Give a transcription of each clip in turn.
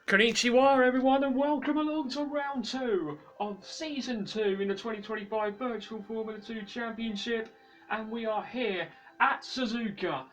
Konnichiwa everyone and welcome along to round 2 of season 2 in the 2025 Virtual Formula 2 Championship, and we are here at Suzuka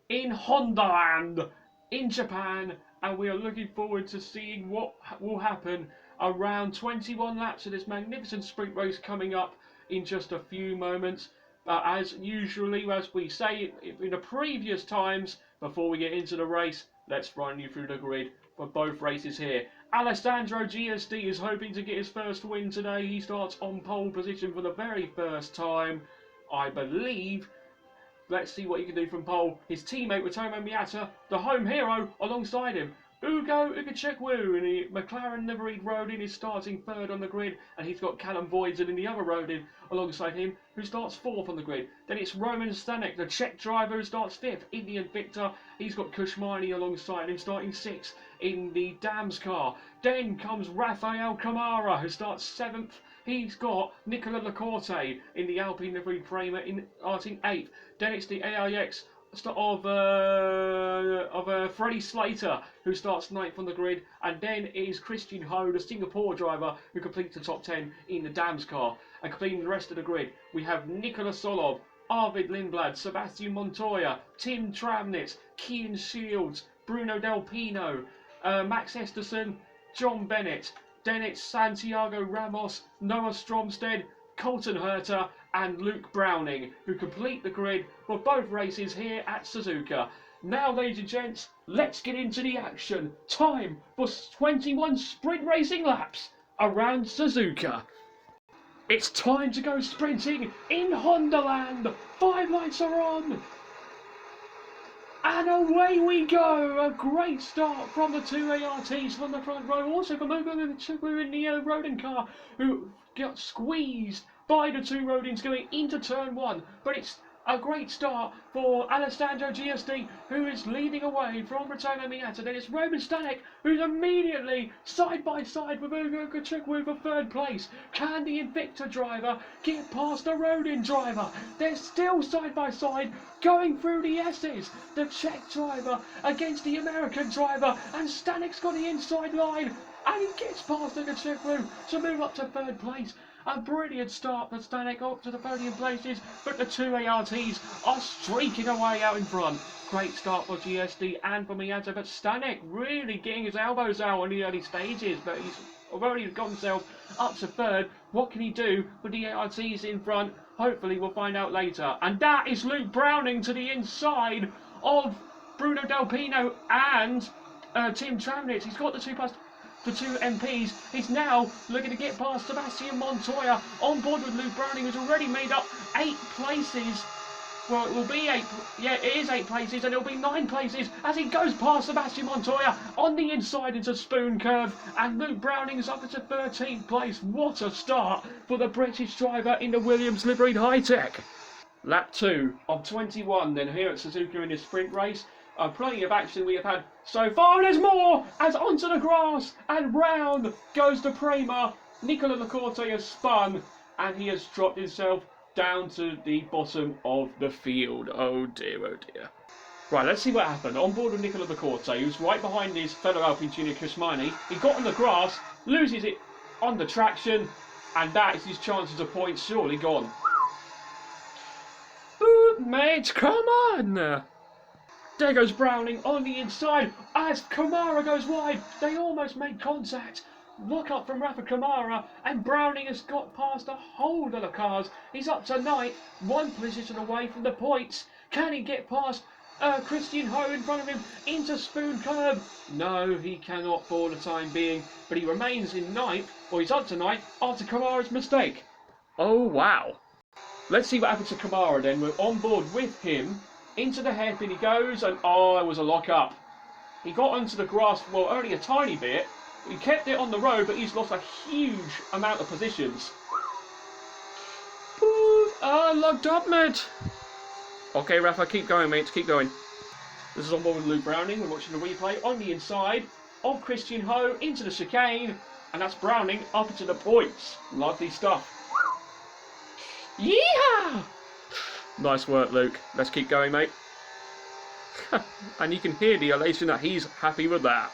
in Hondaland in Japan, and we are looking forward to seeing what will happen around 21 laps of this magnificent sprint race coming up in just a few moments. As usually, as we say in the previous times, before we get into the race, let's run you through the grid for both races here. Alessandro GSD is hoping to get his first win today. He starts on pole position for the very first time, I believe. Let's see what he can do from pole. His teammate Ritomo Miata, the home hero, alongside him. Ugo Ukachekwu in the McLaren liveried Rodin is starting third on the grid, and he's got Callum Voisin in the other Rodin alongside him, who starts fourth on the grid. Then it's Roman Stanek, the Czech driver, who starts fifth. Indian Victor, he's got Kushmani alongside him, starting sixth in the Dams car. Then comes Rafael Camara, who starts seventh. He's got Nicola Lacorte in the Alpine livery Prema starting eighth. Then it's the AIX of Freddie Slater, who starts ninth on the grid, and then it is Christian Ho, the Singapore driver, who completes the top 10 in the Dams car. And completing the rest of the grid, we have Nikola Solov, Arvid Lindblad, Sebastian Montoya, Tim Tramnitz, Kian Shields, Bruno Del Pino, Max Esterson, John Bennett. Then it's Santiago Ramos, Noah Stromsted, Colton Herter and Luke Browning, who complete the grid for both races here at Suzuka. Now, ladies and gents, let's get into the action. Time for 21 sprint racing laps around Suzuka. It's time to go sprinting in Hondaland. 5 lights are on. And away we go! A great start from the two ARTs from the front row. Also from Ugo Ukachekwu in the Rodin car, who got squeezed by the two Rodins going into turn 1. But it's a great start for Alessandro GSD, who is leading away from Ritomo Miata. Then it's Roman Stanek, who's immediately side by side with Ugo Ukachekwu for third place. Can the Invicta driver get past the Rodin driver? They're still side by side going through the S's. The Czech driver against the American driver, and Stanek's got the inside line, and he gets past Ukachekwu to move up to third place. A brilliant start for Stanek up to the podium places, but the two ARTs are streaking away out in front. Great start for GSD and for Miata, but Stanek really getting his elbows out in the early stages, but he's already got himself up to third. What can he do with the ARTs in front? Hopefully we'll find out later. And that is Luke Browning to the inside of Bruno Del Pino and Tim Tramnitz. He's got the two MPs. He's now looking to get past Sebastian Montoya on board with Luke Browning, who's already made up 8 places. Well, it will be 8. Yeah, it is 8 places, and it'll be 9 places as he goes past Sebastian Montoya on the inside into Spoon Curve, and Luke Browning is up into 13th place. What a start for the British driver in the Williams liveried Hi-Tech. Lap 2 of 21 then here at Suzuka in this sprint race. Plenty of action we have had so far, and there's more as onto the grass and round goes the Prema. Nicola Lacorte has spun and he has dropped himself down to the bottom of the field. Oh dear, oh dear. Right, let's see what happened. On board with Nicola Lacorte, who's right behind his fellow Alpine junior Kushmani. He got on the grass, loses it on the traction, and that is his chances of points surely gone. Ooh, mate, come on! There goes Browning on the inside as Camara goes wide. They almost made contact. Look up from Rafa Camara, and Browning has got past a whole lot of cars. He's up to 9th, 1 position away from the points. Can he get past Christian Ho in front of him into Spoon Curve? No, he cannot for the time being, but he remains in 9th, or he's up to 9th after Camara's mistake. Oh wow. Let's see what happens to Camara then. We're on board with him. Into the hairpin he goes, and oh, it was a lock-up. He got onto the grass, well, only a tiny bit. He kept it on the road, but he's lost a huge amount of positions. Locked up, mate. Okay, Rafa, keep going, mate, keep going. This is on board with Luke Browning. We're watching the replay on the inside of Christian Ho into the chicane, and that's Browning up into the points. Lovely stuff. Yeehaw! Nice work, Luke. Let's keep going, mate. And you can hear the elation that he's happy with that.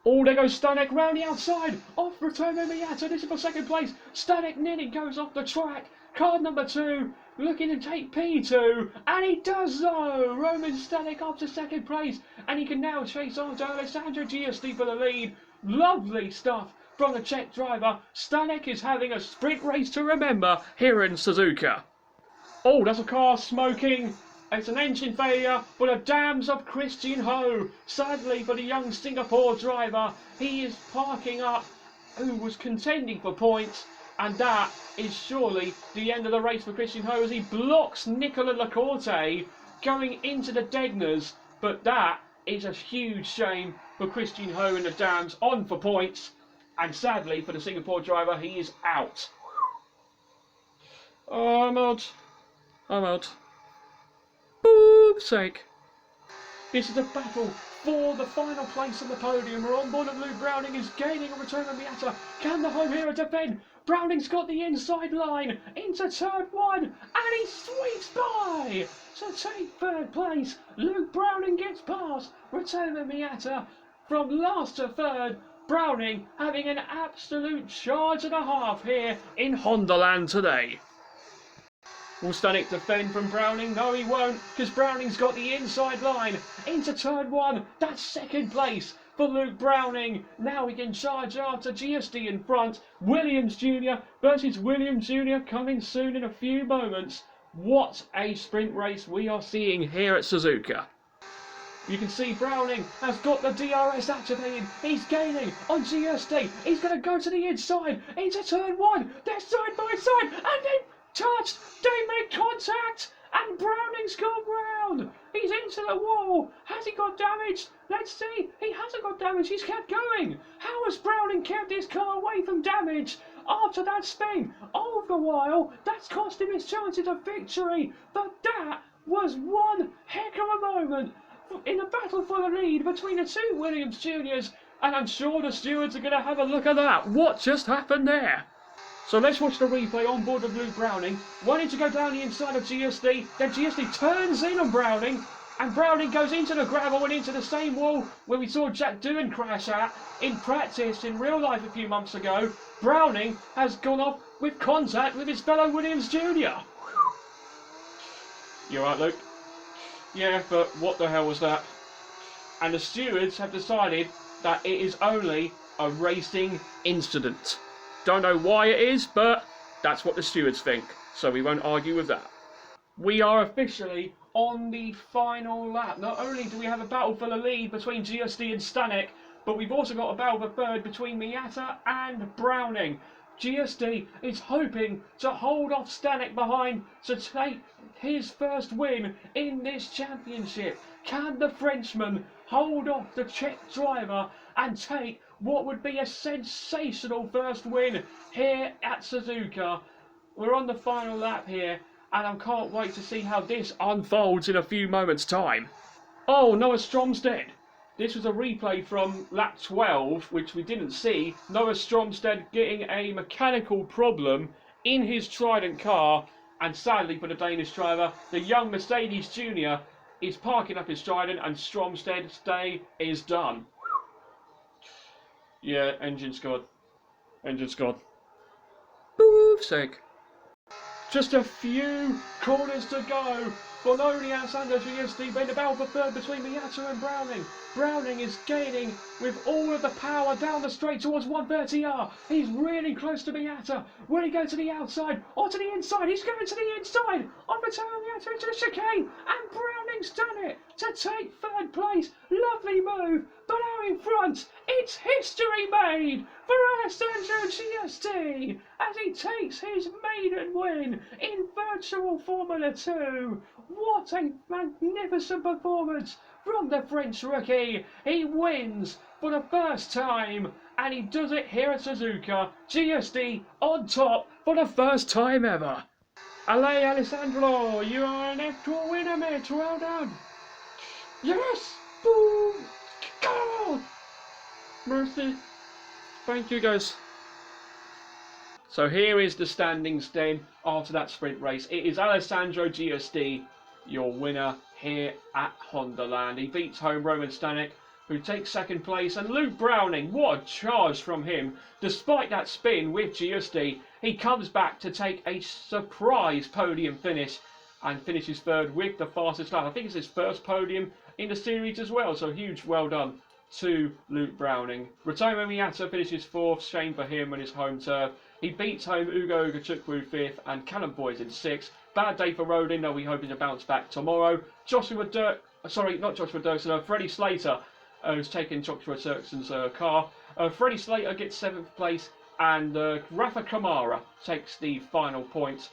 Oh, there goes Stanek round the outside. Off Rotoma Miata. This is for second place. Stanek nearly goes off the track. Car number 2 looking to take P2. And he does so. Roman Stanek off to second place. And he can now chase after Alessandro Giusti for the lead. Lovely stuff from the Czech driver. Stanek is having a sprint race to remember here in Suzuka. Oh, that's a car smoking. It's an engine failure for the dams of Christian Ho. Sadly for the young Singapore driver, he is parking up who was contending for points, and that is surely the end of the race for Christian Ho as he blocks Nicola Lacorte going into the Degners. But that is a huge shame for Christian Ho in the dams, on for points, and sadly for the Singapore driver, he is out. Oh, I'm out. I'm out. Boob's sake. This is a battle for the final place on the podium. We're on board of Luke Browning is gaining a return on Miata. Can the home hero defend? Browning's got the inside line into turn 1 and he sweeps by to take third place. Luke Browning gets past Rotoma Miata from last to third. Browning having an absolute charge and a half here in Hondaland today. Will Stanek defend from Browning? No, he won't, because Browning's got the inside line into turn 1. That's second place for Luke Browning. Now he can charge after GSD in front. Williams Jr. versus Williams Jr. coming soon in a few moments. What a sprint race we are seeing here at Suzuka. You can see Browning has got the DRS activated. He's gaining on GSD. He's going to go to the inside into turn 1. They're side by side and they touched, they made contact, and Browning's gone round. He's into the wall. Has he got damage? Let's see. He hasn't got damage. He's kept going. How has Browning kept his car away from damage after that spin? All the while, that's cost him his chances of victory. But that was one heck of a moment in a battle for the lead between the two Williams Juniors. And I'm sure the stewards are going to have a look at that. What just happened there? So let's watch the replay on board of Luke Browning. Wanting to go down the inside of GSD, then GSD turns in on Browning, and Browning goes into the gravel and into the same wall where we saw Jack Doohan crash at in practice in real life a few months ago. Browning has gone off with contact with his fellow Williams Jr. You alright, Luke? Yeah, but what the hell was that? And the stewards have decided that it is only a racing incident. Don't know why it is, but that's what the stewards think, so we won't argue with that. We are officially on the final lap. Not only do we have a battle for the lead between GSD and Stanek, but we've also got a battle for third between Miata and Browning. GSD is hoping to hold off Stanek behind to take his first win in this championship. Can the Frenchman hold off the Czech driver and take what would be a sensational first win here at Suzuka? We're on the final lap here, and I can't wait to see how this unfolds in a few moments' time. Oh, Noah Stromstead. This was a replay from lap 12, which we didn't see. Noah Stromstead getting a mechanical problem in his Trident car, and sadly for the Danish driver, the young Mercedes Junior is parking up his Trident, and Stromsted's day is done. Yeah, engine's gone. Engine's gone. Boof's sake. Just a few corners to go. Bononi and Alessandro Giusti made a battle for third between Miata and Browning. Browning is gaining with all of the power down the straight towards 130R. He's really close to Miata. Will he go to the outside or to the inside? He's going to the inside. On return on Miata into the chicane. And Browning's done it to take third place. Lovely move. But out in front, it's history made for Alessandro Giusti as he takes his maiden win in virtual Formula 2. What a magnificent performance from the French rookie. He wins for the first time, and he does it here at Suzuka. GSD on top for the first time ever. Allez, Alessandro, you are an F2 winner, mate. Well done. Yes! Boom! God! Mercy. Thank you, guys. So here is the standings then after that sprint race. It is Alessandro Giusti, your winner here at Hondaland. He beats home Roman Stanek, who takes second place, and Luke Browning, what a charge from him. Despite that spin with GSD, he comes back to take a surprise podium finish and finishes third with the fastest lap. I think it's his first podium in the series as well, so huge well done to Luke Browning. Rotoma Miata finishes fourth, shame for him on his home turf. He beats home Ugo Ugachukwu fifth and Callum Boys in sixth. Bad day for Rodin, though we hoping to bounce back tomorrow. Freddie Slater who's taken Joshua Dirkson's car. Freddie Slater gets 7th place, and Rafa Kamara takes the final points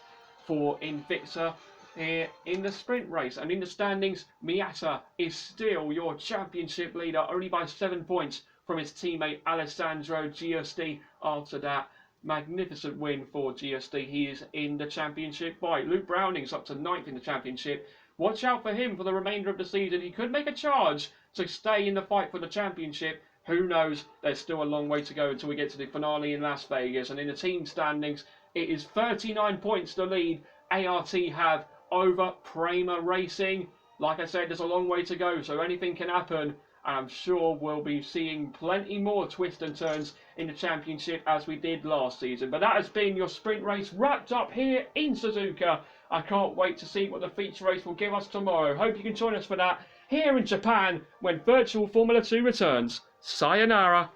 for Invicta here in the sprint race. And in the standings, Miata is still your championship leader, only by 7 points from his teammate Alessandro GSD. After that magnificent win for GSD, he is in the championship fight. Luke Browning's up to 9th in the championship. Watch out for him for the remainder of the season. He could make a charge to stay in the fight for the championship. Who knows? There's still a long way to go until we get to the finale in Las Vegas. And in the team standings, it is 39 points the lead ART have over Prema Racing. Like I said, there's a long way to go, so anything can happen. And I'm sure we'll be seeing plenty more twists and turns in the championship as we did last season. But that has been your sprint race wrapped up here in Suzuka. I can't wait to see what the feature race will give us tomorrow. Hope you can join us for that here in Japan when Virtual Formula 2 returns. Sayonara.